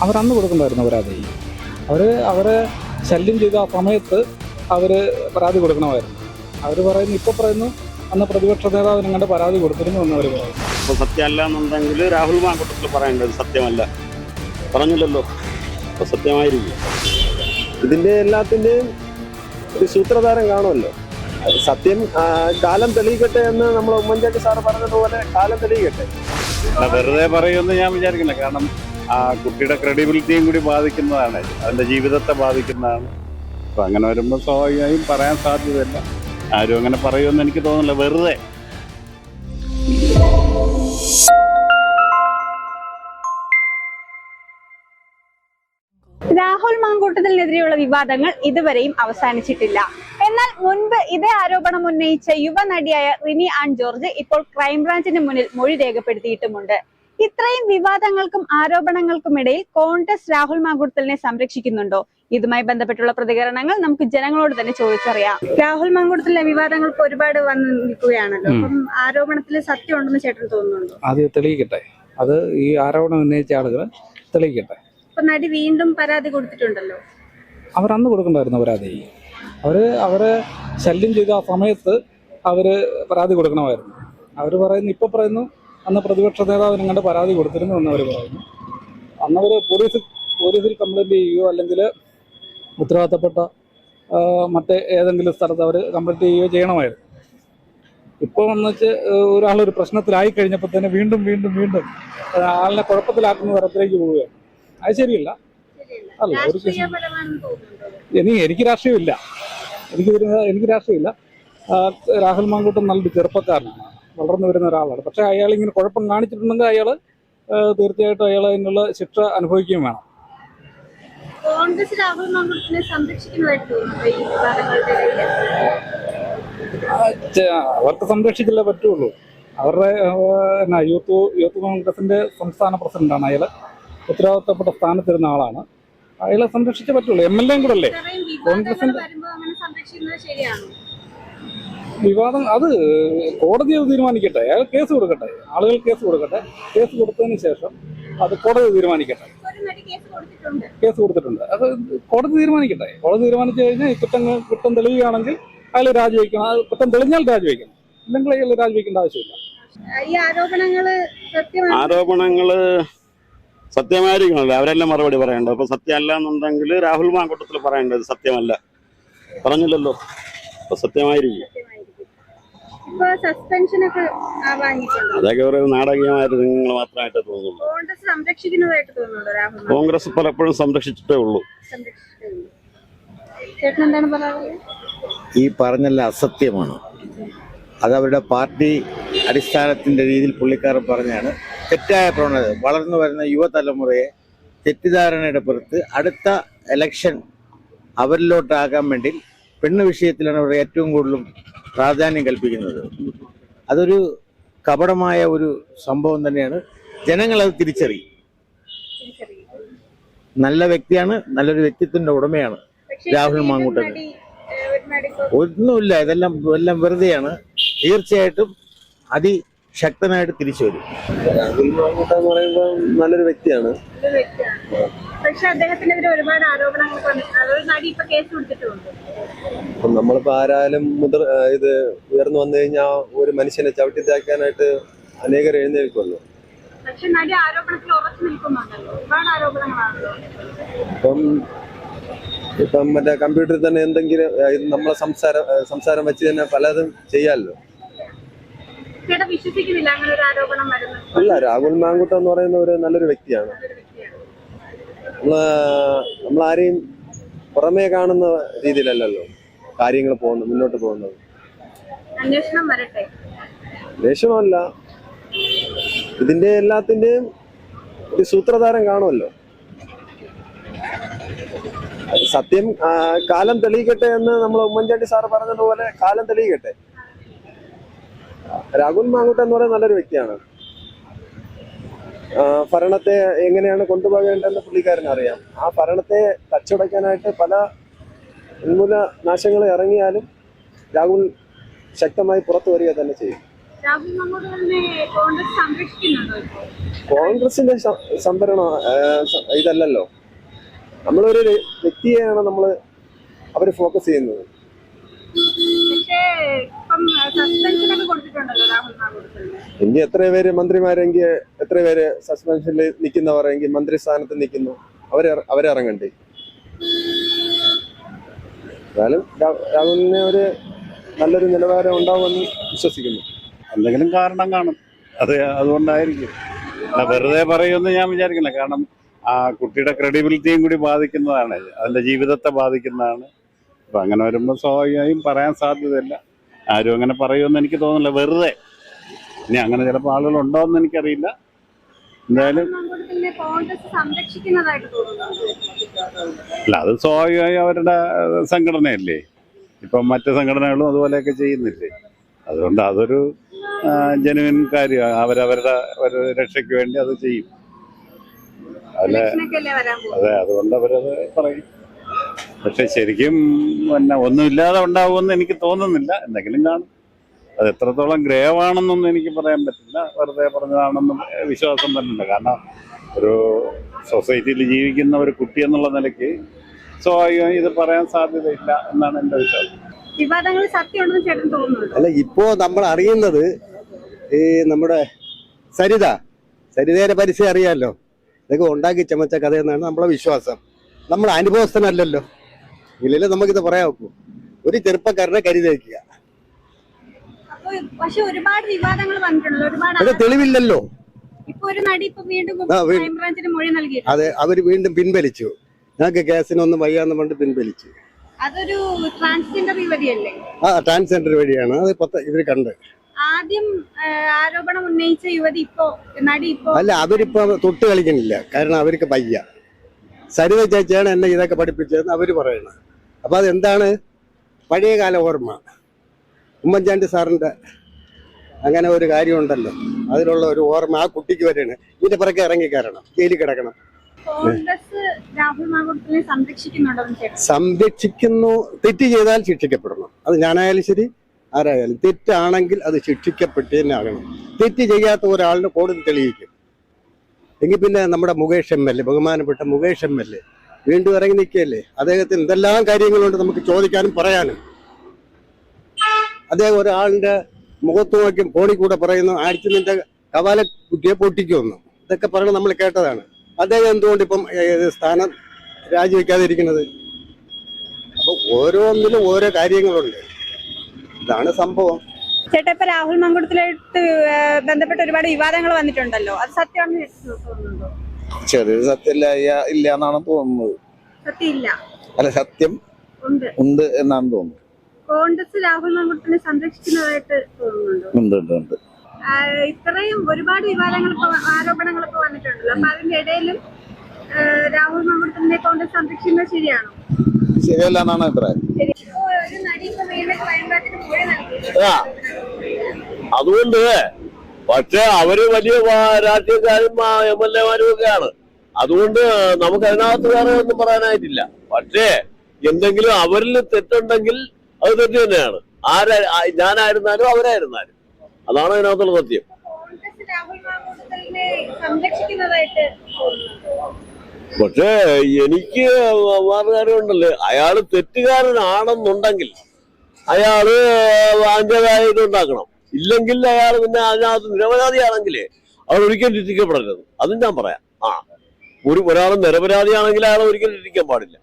അവരന്ന് കൊടുക്കണ്ടായിരുന്നു പരാതി. അവരെ ശല്യം ചെയ്ത ആ സമയത്ത് അവർ പരാതി കൊടുക്കണമായിരുന്നു. അവർ പറയുന്നു, ഇപ്പോൾ പറയുന്നു അന്ന് പ്രതിപക്ഷ നേതാവിനും കണ്ട് പരാതി കൊടുത്തിരുന്നു എന്ന് അവർ പറയുന്നു. അപ്പോൾ സത്യമല്ല എന്നുണ്ടെങ്കിൽ രാഹുൽ മാങ്കൂട്ടത്തിൽ പറയേണ്ടത് സത്യമല്ല, പറഞ്ഞില്ലല്ലോ, അപ്പോൾ സത്യമായിരിക്കും. ഇതിൻ്റെ എല്ലാത്തിൻ്റെയും ഒരു സൂത്രധാരം കാണുമല്ലോ. സത്യം കാലം തെളിയിക്കട്ടെ എന്ന് നമ്മൾ ഉമ്മൻചാണ്ടി സാറ് പറഞ്ഞതുപോലെ കാലം തെളിയിക്കട്ടെ. വെറുതെ പറയുമെന്ന് ഞാൻ വിചാരിക്കില്ല. കാരണം ആ കുട്ടിയുടെ ക്രെഡിബിലിറ്റിയും കൂടി ബാധിക്കുന്നതാണ്, അതിൻ്റെ ജീവിതത്തെ ബാധിക്കുന്നതാണ്. അപ്പം അങ്ങനെ വരുമ്പോൾ സ്വാഭാവികമായും പറയാൻ സാധ്യതയില്ല. ആരും അങ്ങനെ പറയുമെന്ന് എനിക്ക് തോന്നുന്നില്ല, വെറുതെ. രാഹുൽ മാങ്കൂട്ടത്തിനെതിരെയുള്ള വിവാദങ്ങൾ ഇതുവരെയും അവസാനിച്ചിട്ടില്ല. എന്നാൽ മുൻപ് ഇതേ ആരോപണം ഉന്നയിച്ച യുവനടിയായ റിനി ആൻ ജോർജ് ഇപ്പോൾ ക്രൈംബ്രാഞ്ചിന് മുന്നിൽ മൊഴി രേഖപ്പെടുത്തിയിട്ടുമുണ്ട്. ഇത്രയും വിവാദങ്ങൾക്കും ആരോപണങ്ങൾക്കുമിടയിൽ കോൺഗ്രസ് രാഹുൽ മാങ്കൂട്ടത്തിലിനെ സംരക്ഷിക്കുന്നുണ്ടോ? ഇതുമായി ബന്ധപ്പെട്ടുള്ള പ്രതികരണങ്ങൾ നമുക്ക് ജനങ്ങളോട് തന്നെ ചോദിച്ചറിയാം. രാഹുൽ മാങ്കൂട്ടത്തിലെ വിവാദങ്ങൾക്ക് ഒരുപാട് വന്ന് നിൽക്കുകയാണല്ലോ. അപ്പം ആരോപണത്തിൽ സത്യം ഉണ്ടെന്ന് ചേട്ടൻ തോന്നുന്നുണ്ടോ? അത് തെളിയിക്കട്ടെ. അത് ഈ ആരോപണം ഉന്നയിച്ച ആളുകൾ തെളിയിക്കട്ടെ. അപ്പൊ നടി വീണ്ടും പരാതി കൊടുത്തിട്ടുണ്ടല്ലോ. അവരന്ന് കൊടുക്കണ്ടായിരുന്നു പരാതി. അവരെ ശല്യം ചെയ്ത ആ സമയത്ത് അവർ പരാതി കൊടുക്കണമായിരുന്നു. അവർ പറയുന്നു, ഇപ്പോൾ പറയുന്നു അന്ന് പ്രതിപക്ഷ നേതാവിനും കണ്ട് പരാതി കൊടുത്തിരുന്നു എന്ന് അവർ പറയുന്നു. അന്നവർ പോലീസിൽ കംപ്ലൈൻറ്റ് ചെയ്യുകയോ അല്ലെങ്കിൽ ഉത്തരവാദിത്തപ്പെട്ട മറ്റേ ഏതെങ്കിലും സ്ഥലത്ത് അവർ കംപ്ലൈൻറ്റ് ചെയ്യുകയോ ചെയ്യണമായിരുന്നു. ഇപ്പോൾ എന്ന് വെച്ച് ഒരാളൊരു പ്രശ്നത്തിലായി കഴിഞ്ഞപ്പോൾ തന്നെ വീണ്ടും ആളിനെ കുഴപ്പത്തിലാക്കുന്ന തരത്തിലേക്ക് പോവുകയാണ്. അത് ശരിയല്ല. അല്ല, എനിക്ക് രാഷ്ട്രീയമില്ല. എനിക്ക് രാഷ്ട്രീയമില്ല. രാഹുൽ മാങ്കൂട്ടം നല്ലൊരു ചെറുപ്പക്കാരനാണ്, വളർന്നു വരുന്ന ഒരാളാണ്. പക്ഷേ അയാൾ ഇങ്ങനെ കുഴപ്പം കാണിച്ചിട്ടുണ്ടെങ്കിൽ അയാൾ തീർച്ചയായിട്ടും അയാൾ അതിനുള്ള ശിക്ഷ അനുഭവിക്കുകയും വേണം. കോൺഗ്രസ് രാഹുൽ മാങ്കൂട്ടത്തിനെ സംരക്ഷിക്കുന്നതായിട്ട് അവർക്ക് സംരക്ഷിച്ചില്ലേ പറ്റുള്ളൂ. അവരുടെ യൂത്ത് കോൺഗ്രസിന്റെ സംസ്ഥാന പ്രസിഡന്റാണ് അയാൾ. ഉത്തരവാദിത്തപ്പെട്ട സ്ഥാനത്തിരുന്ന ആളാണ്. അയാളെ സംരക്ഷിച്ചേ പറ്റുള്ളൂ. MLA കൂടെ അല്ലേ കോൺഗ്രസിന്റെ. വിവാദം അത് കോടതി തീരുമാനിക്കട്ടെ. അയാൾ കേസ് കൊടുക്കട്ടെ, ആളുകൾ കേസ് കൊടുക്കട്ടെ. കേസ് കൊടുത്തതിന് ശേഷം അത് കോടതി തീരുമാനിക്കട്ടെ. കേസ് കൊടുത്തിട്ടുണ്ട്, അത് കോടതി തീരുമാനിക്കട്ടെ. കോടതി തീരുമാനിച്ചു കഴിഞ്ഞാൽ കുറ്റം തെളിയുകയാണെങ്കിൽ അയാൾ രാജിവെക്കണം. അത് കുറ്റം തെളിഞ്ഞാൽ രാജിവെക്കണം, ഇല്ലെങ്കിൽ അയാൾ രാജിവെക്കേണ്ട ആവശ്യമില്ല. ആരോപണങ്ങള് സത്യമായിരിക്കണല്ലോ, അവരെല്ലാം മറുപടി പറയേണ്ടത്. അപ്പൊ സത്യമല്ല എന്നുണ്ടെങ്കിൽ രാഹുൽ മാങ്കൂട്ടത്തിൽ പറയേണ്ടത് സത്യമല്ല, പറഞ്ഞില്ലല്ലോ, അപ്പൊ സത്യമായിരിക്കും. അതൊക്കെ ഒരു നാടകീയമായിട്ട് നിങ്ങൾ മാത്രമായിട്ട് തോന്നുന്നു. കോൺഗ്രസ് പലപ്പോഴും സംരക്ഷിച്ചിട്ടേ ഉള്ളൂ. ഈ പറഞ്ഞല്ല അസത്യമാണ്. അതവരുടെ പാർട്ടി അടിസ്ഥാനത്തിൻ്റെ രീതിയിൽ പുള്ളിക്കാരൻ പറഞ്ഞാണ്. തെറ്റായ പ്രവണത വളർന്നു വരുന്ന യുവതലമുറയെ തെറ്റിദ്ധാരണയുടെ പുറത്ത് അടുത്ത ഇലക്ഷൻ അവരിലോട്ടാകാൻ വേണ്ടി പെണ്ണ് വിഷയത്തിലാണ് അവർ ഏറ്റവും കൂടുതലും പ്രാധാന്യം കൽപ്പിക്കുന്നത്. അതൊരു കപടമായ ഒരു സംഭവം തന്നെയാണ്. ജനങ്ങളത് തിരിച്ചറിയും. നല്ല വ്യക്തിയാണ്, നല്ലൊരു വ്യക്തിത്വത്തിന്റെ ഉടമയാണ് രാഹുൽ മാങ്കൂട്ടൻ. ഒന്നുമില്ല, എല്ലാം വെറുതെയാണ്. തീർച്ചയായിട്ടും അതിശക്തനായിട്ട് തിരിച്ചു വരും. രാഹുൽ മാങ്കൂട്ടൻ എന്ന് പറയുമ്പോൾ നല്ലൊരു വ്യക്തിയാണ്. പക്ഷെ അദ്ദേഹത്തിനെതിരെ ഒരുപാട് ആരോപണങ്ങൾ കേസ് കൊടുത്തിട്ടുണ്ട്. അപ്പം നമ്മളിപ്പോൾ ആരായാലും ഇത് ഉയർന്നു വന്നു കഴിഞ്ഞാൽ ഒരു മനുഷ്യനെ ചവിട്ടിത്താക്കാനായിട്ട് അനേകർ എഴുന്നേൽക്കുമല്ലോ. പക്ഷെ നടി ആരോപണത്തിൽ ഉറച്ചു നിൽക്കുന്നുണ്ടല്ലോ, ഒരുപാട് ആരോപണങ്ങളാണല്ലോ. ഇപ്പം മറ്റേ കമ്പ്യൂട്ടറിൽ തന്നെ എന്തെങ്കിലും നമ്മളെ സംസാരം വെച്ച് തന്നെ പലതും ചെയ്യാമല്ലോ. വിശ്വസിക്കുന്നില്ല അങ്ങനെ ഒരു ആരോപണം വരുന്നത്? അല്ല, രാഹുൽ മാങ്കൂട്ടം എന്ന് പറയുന്ന ഒരു നല്ലൊരു വ്യക്തിയാണ്. നമ്മളാരെയും പുറമേ കാണുന്ന രീതിയിലല്ലല്ലോ കാര്യങ്ങൾ മുന്നോട്ട് പോകുന്നത്. അന്വേഷണം വരട്ടെ. അന്വേഷണമല്ല, ഇതിന്റെ എല്ലാത്തിന്റെയും ഒരു സൂത്രധാരം കാണുമല്ലോ. സത്യം കാലം തെളിയിക്കട്ടെ എന്ന് നമ്മൾ ഉമ്മൻചാണ്ടി സാറ് പറഞ്ഞതുപോലെ കാലം തെളിയിക്കട്ടെ. രാഹുൽ മാങ്കൂട്ടം എന്ന് പറയുന്നത് നല്ലൊരു വ്യക്തിയാണ്. ഭരണത്തെ എങ്ങനെയാണ് കൊണ്ടുപോകേണ്ടതെന്ന് പുള്ളിക്കാരന് അറിയാം. ആ ഭരണത്തെ തച്ചുടയ്ക്കാനായിട്ട് പല ഉന്മൂല നാശങ്ങൾ ഇറങ്ങിയാലും രാഹുൽ ശക്തമായി പുറത്തു വരിക തന്നെ ചെയ്യും. രാഹുൽ മാങ്കൂട്ടത്തിനെ കോൺഗ്രസ് സംരക്ഷിക്കുന്നുണ്ടോ ഇപ്പോൾ? കോൺഗ്രസിന്റെ സംവരണം ഇതല്ലല്ലോ. നമ്മളൊരു വ്യക്തിയെയാണ് അവര് ഫോക്കസ് ചെയ്യുന്നത്. പക്ഷേ ഇപ്പം സസ്പെൻഷനൊക്കെ കൊടുത്തിട്ടുണ്ടല്ലോ രാഹുൽ മാങ്കൂട്ടത്തിന്. എങ്കിൽ എത്ര പേര് മന്ത്രിമാരെങ്കിൽ എത്ര പേര് സസ്പെൻഷനിൽ നിൽക്കുന്നവരെങ്കിൽ മന്ത്രിസ്ഥാനത്ത് നിൽക്കുന്നു, അവരിറങ്ങണ്ടേ? എന്നാലും രാഹുലിന് ഒരു നല്ലൊരു നിലവാരം ഉണ്ടാവുമെന്ന് വിശ്വസിക്കുന്നു. എന്തെങ്കിലും കാരണം കാണും, അതുകൊണ്ടായിരിക്കും. വെറുതെ പറയുമെന്ന് ഞാൻ വിചാരിക്കില്ല. കാരണം ആ കുട്ടിയുടെ ക്രെഡിബിലിറ്റിയും കൂടി ബാധിക്കുന്നതാണ്, അതിന്റെ ജീവിതത്തെ ബാധിക്കുന്നതാണ്. അപ്പൊ അങ്ങനെ വരുമ്പോൾ സ്വാഭാവികമായും പറയാൻ സാധ്യതയില്ല. ആരും അങ്ങനെ പറയുമെന്ന് എനിക്ക് തോന്നുന്നില്ല, വെറുതെ. ഇനി അങ്ങനെ ചിലപ്പോൾ ആളുകൾ എന്ന് എനിക്കറിയില്ല. എന്തായാലും കോൺഗ്രസ് സംരക്ഷിക്കുന്നതായിട്ട് തോന്നുന്നു. അല്ല, അത് സ്വാഭാവികമായും അവരുടെ സംഘടനയല്ലേ. ഇപ്പം മറ്റ് സംഘടനകളും അതുപോലെയൊക്കെ ചെയ്യുന്നില്ലേ. അതുകൊണ്ട് അതൊരു ജെനുവിൻ കാര്യമാണ്. അവരവരുടെ ഒരു രക്ഷയ്ക്ക് വേണ്ടി അത് ചെയ്യും. അതെ, അതുകൊണ്ട് അവരത് പറയും. പക്ഷെ ശരിക്കും പിന്നെ ഒന്നുമില്ലാതെ ഉണ്ടാവുമെന്ന് എനിക്ക് തോന്നുന്നില്ല. എന്തെങ്കിലും കാണും. അത് എത്രത്തോളം ഗ്രേവാണെന്നൊന്നും എനിക്ക് പറയാൻ പറ്റില്ല. വെറുതെ പറഞ്ഞതാണെന്നും വിശ്വാസം തന്നെയുണ്ട്. കാരണം ഒരു സൊസൈറ്റിയിൽ ജീവിക്കുന്ന ഒരു കുട്ടി എന്നുള്ള നിലയ്ക്ക് സ്വാഭാവികമായി ഇത് പറയാൻ സാധ്യതയില്ല എന്നാണ് എൻ്റെ വിശ്വാസം. വിവാദങ്ങളിൽ സത്യമുണ്ടെന്ന് ചേട്ടൻ തോന്നുന്നുണ്ടോ? അല്ല, ഇപ്പോ നമ്മൾ അറിയുന്നത് ഈ നമ്മുടെ സരിതയുടെ പരിചയം അറിയാമല്ലോ. ഇതൊക്കെ ഉണ്ടാക്കി ചമച്ച കഥയെന്നാണ് നമ്മളെ വിശ്വാസം. നമ്മൾ അനുഭവസ്ഥനല്ലല്ലോ, ഇല്ലല്ലോ നമുക്കിത് പറയാൻ ഒക്കും. ഒരു ചെറുപ്പക്കാരനെ കരുതേക്കുക. പക്ഷെ ഒരുപാട് വിവാദങ്ങൾ വന്നിട്ടുണ്ടല്ലോ, അത് തെളിവില്ലല്ലോ. ഇപ്പൊ ഒരു നടി ഇപ്പൊ വീണ്ടും ക്രൈംബ്രാഞ്ചിന് മൊഴി നൽകി. അതെ, അവര് വീണ്ടും പിൻവലിച്ചു. ഞങ്ങൾക്ക് കേസിനൊന്നും വയ്യാന്ന് പറഞ്ഞ് പിൻവലിച്ചു. അതൊരു ട്രാൻസ്ജെൻഡർ യുവതിയല്ലേ? ട്രാൻസ്ജെൻഡർ വഴിയാണ് അത് ഇവര് കണ്ട്. ആദ്യം ആരോപണം ഉന്നയിച്ച യുവതി ഇപ്പോ അല്ല, അവരിപ്പോ തൊട്ട് കളിക്കണില്ല. കാരണം അവർക്ക് വയ്യ. സരിത ചേച്ചിയാണ് എന്നെ ഇതൊക്കെ പഠിപ്പിച്ചതെന്ന് അവര് പറയണം. അപ്പൊ അതെന്താണ്? പഴയകാല ഓർമ്മ. ഉമ്മൻചാണ്ടി സാറിന്റെ അങ്ങനെ ഒരു കാര്യമുണ്ടല്ലോ, അതിലുള്ള ഒരു ഓർമ്മ ആ കുട്ടിക്ക് വരെയാണ്. ഇതിന്റെ പിറകെ ഇറങ്ങിക്കയറണം, ജയിലിൽ കിടക്കണം. കോൺഗ്രസ് രാഹുൽ മാങ്കൂട്ടത്തിനെ സംരക്ഷിക്കുന്നു. തെറ്റ് ചെയ്താൽ ശിക്ഷിക്കപ്പെടണം. അത് ഞാനായാലും ശരി, ആരായാലും. തെറ്റാണെങ്കിൽ അത് ശിക്ഷിക്കപ്പെട്ട് തന്നെ ആകണം. തെറ്റ് ചെയ്യാത്ത ഒരാളിന് കോടതി തെളിയിക്കും. എങ്കിൽ പിന്നെ നമ്മുടെ മുകേഷ് MLA, ബഹുമാനപ്പെട്ട മുകേഷ് MLA വീണ്ടും ഇറങ്ങി നിൽക്കുകയല്ലേ. അദ്ദേഹത്തിന് എന്തെല്ലാം കാര്യങ്ങളുണ്ട് നമുക്ക് ചോദിക്കാനും പറയാനും. അദ്ദേഹം ഒരാളിന്റെ മുഖത്ത് നോക്കി ഫോണിൽ കൂടെ പറയുന്നു, അടിച്ചു നിന്റെ കവാല കുട്ടിയെ പൊട്ടിക്കുമെന്നു. ഇതൊക്കെ പറയണം, നമ്മൾ കേട്ടതാണ്. അദ്ദേഹം എന്തുകൊണ്ട് ഇപ്പം സ്ഥാനം രാജിവെക്കാതിരിക്കുന്നത്? അപ്പൊ ഓരോന്നിലും ഓരോ കാര്യങ്ങളുണ്ട്. ഇതാണ് സംഭവം. ചേട്ടാ, ഇപ്പൊ രാഹുൽ മാങ്കൂട്ടത്തിലായിട്ട് ബന്ധപ്പെട്ട് ഒരുപാട് വിവാദങ്ങൾ വന്നിട്ടുണ്ടല്ലോ, അത് സത്യമാണെന്ന് തോന്നുന്നുണ്ടോ? ചെറിയൊരു സത്യമില്ല ഇല്ല എന്നാണ് തോന്നുന്നത്. സത്യമില്ല, അല്ല, സത്യം ഉണ്ട് എന്നാണ് തോന്നുന്നത്. കോൺഗ്രസ് രാഹുൽ മാങ്കൂട്ടത്തിനെ സംരക്ഷിക്കുന്നതായിട്ട് തോന്നുന്നുണ്ടോ? ഉണ്ട്. ഇത്രയും ഒരുപാട് വിവാദങ്ങൾ ആരോപണങ്ങളൊക്കെ വന്നിട്ടുണ്ടല്ലോ, അപ്പൊ അതിന്റെ ഇടയിലും രാഹുൽ മാങ്കൂട്ടത്തിനെ കോൺഗ്രസ് സംരക്ഷിക്കുന്നത് ശരിയാണോ? ശരിയല്ല എന്നാണ് അഭിപ്രായം. അതുകൊണ്ട് പക്ഷെ അവര് വലിയ രാഷ്ട്രീയക്കാരും MLA-മാരും ഒക്കെയാണ്. അതുകൊണ്ട് നമുക്ക് അതിനകത്ത് വേറെ ഒന്നും പറയാനായിട്ടില്ല. പക്ഷേ എന്തെങ്കിലും അവരിൽ തെറ്റുണ്ടെങ്കിൽ അത് തെറ്റ് തന്നെയാണ്. ഞാനായിരുന്നാലും അവരായിരുന്നാലും. അതാണ് അതിനകത്തുള്ള സത്യം. പക്ഷേ എനിക്ക് വേറെ കാര്യമുണ്ടല്ലേ, അയാള് തെറ്റുകാരനാണെന്നുണ്ടെങ്കിൽ അയാള് അതിൻ്റെതായ ഇതുണ്ടാക്കണം. ഇല്ലെങ്കിൽ അയാൾ പിന്നെ അതിനകത്ത് നിരപരാധിയാണെങ്കിലേ അയാൾ ഒരിക്കലും രക്ഷിക്കപ്പെടരുത്. അതും ഞാൻ പറയാം. ഒരാൾ നിരപരാധിയാണെങ്കിൽ അയാൾ ഒരിക്കലും രക്ഷിക്കാൻ പാടില്ല.